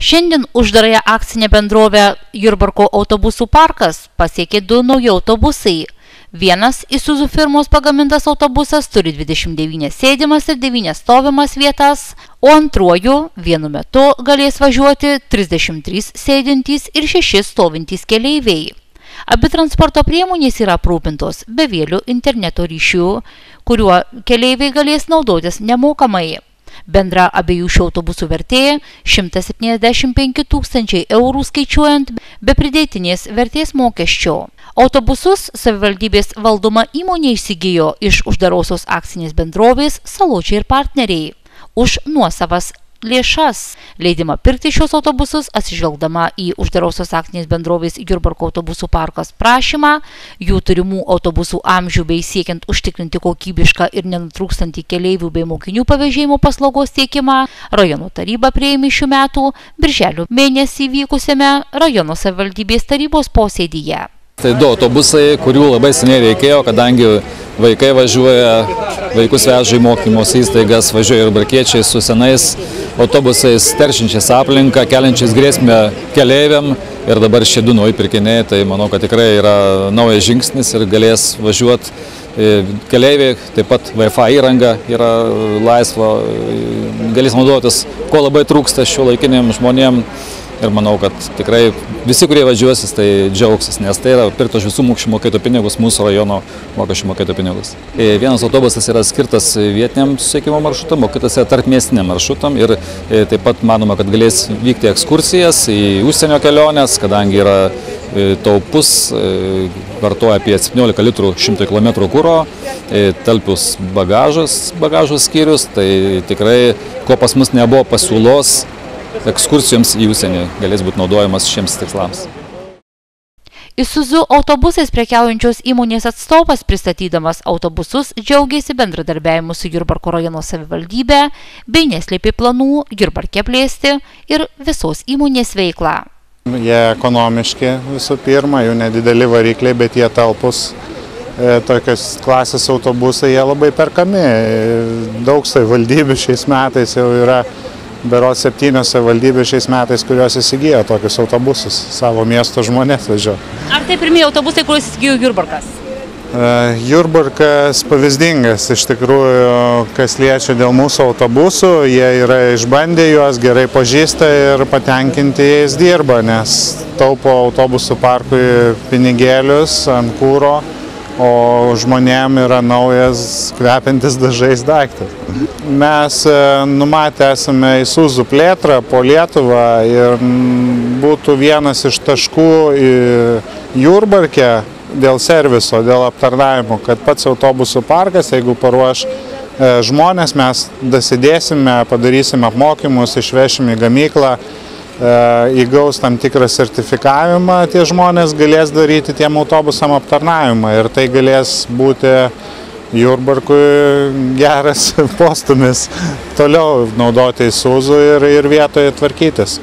Šiandien uždarąją akcinę bendrovę Jurbarko autobusų parkas pasiekė 2 nauji autobusai. Vienas Isuzu firmos pagamintas autobusas turi 29 sėdimas ir 9 stovimas vietas, o antruoju vienu metu galės važiuoti 33 sėdintys ir 6 stovintys keleiviai. Abi transporto priemonės yra aprūpintos bevėliu interneto ryšiu, kuriuo keleiviai galės naudotis nemokamai. Bendra abiejų šių autobusų vertė 175 000 eurų skaičiuojant be pridėtinės vertės mokesčio. Autobusus savivaldybės valdoma įmonė įsigijo iš uždarosios akcinės bendrovės Saločiai ir partneriai už nuosavas lėšas. Leidimą pirkti šios autobusus atsižvelgdama į uždarosios akcinės bendrovės Jurbarko autobusų parkas prašymą, jų turimų autobusų amžių bei siekiant užtikrinti kokybišką ir nenutrūkstantį keleivių bei mokinių pavėžėjimo paslaugos tiekimą, rajono taryba priėmė šių metų birželio mėnesį vykusiame rajono savivaldybės tarybos posėdyje. Tai 2 autobusai, kurių labai seniai reikėjo, kadangi vaikai važiuoja, vaikus veža į mokymus įstaigas, važiuoja ir barkiečiai su senais autobusais, teršinčiais aplinką, keliančiais grėsmę keleiviam. Ir dabar šie 2 nauji pirkiniai, tai manau, kad tikrai yra naujas žingsnis ir galės važiuoti keleiviai, taip pat Wi-Fi įranga yra laisva, galės naudotis, ko labai trūksta šiuolaikiniam žmonėm. Ir manau, kad tikrai visi, kurie važiuosis, tai džiaugsis, nes tai yra pirktos visų mokesčių mokėtojų pinigus, mūsų rajono mokesčių mokėtojų pinigus. Vienas autobusas yra skirtas vietiniam susisiekimo maršrutam, o kitas yra tarpmiestiniam maršrutam. Ir taip pat manoma, kad galės vykti ekskursijas į užsienio keliones, kadangi yra taupus, vartoja apie 17 litrų 100 km kuro, talpius bagažo skyrius, tai tikrai, ko pas mus nebuvo pasiūlos, ekskursijoms į užsienį galės būti naudojamas šiems tikslams. Isuzu autobusais prekiaujančios įmonės atstovas pristatydamas autobusus džiaugėsi bendradarbiavimu su Jurbarko rajono savivaldybe bei neslėpė planų Jurbarke plėsti ir visos įmonės veiklą. Jie ekonomiški visų pirma, jų nedideli varikliai, bet jie talpus. Tokios klasės autobusai, jie labai perkami. Daug savivaldybių šiais metais jau yra. Berods 7 savivaldybės šiais metais, kurios įsigijo tokius autobusus, savo miesto žmonės važiuoja. Ar tai pirmieji autobusai, kuriuos įsigijo Jurbarkas? Jurbarkas pavyzdingas, iš tikrųjų, kas liečia dėl mūsų autobusų, jie yra išbandę juos, gerai pažįsta ir patenkinti jais dirba, nes taupo autobusų parkui pinigėlius ant kuro, o žmonėm yra naujas kvepiantis dažais daiktas. Mes numatę esame Isuzu plėtrą po Lietuvą ir būtų vienas iš taškų Jurbarke dėl serviso, dėl aptarnavimo, kad pats autobusų parkas, jeigu paruoš žmonės, mes dasidėsime, padarysime apmokymus, išvešime į gamyklą, įgaus tam tikrą sertifikavimą, tie žmonės galės daryti tiem autobusam aptarnavimą ir tai galės būti Jurbarkui geras postumis toliau naudoti Isuzu ir vietoje tvarkytis.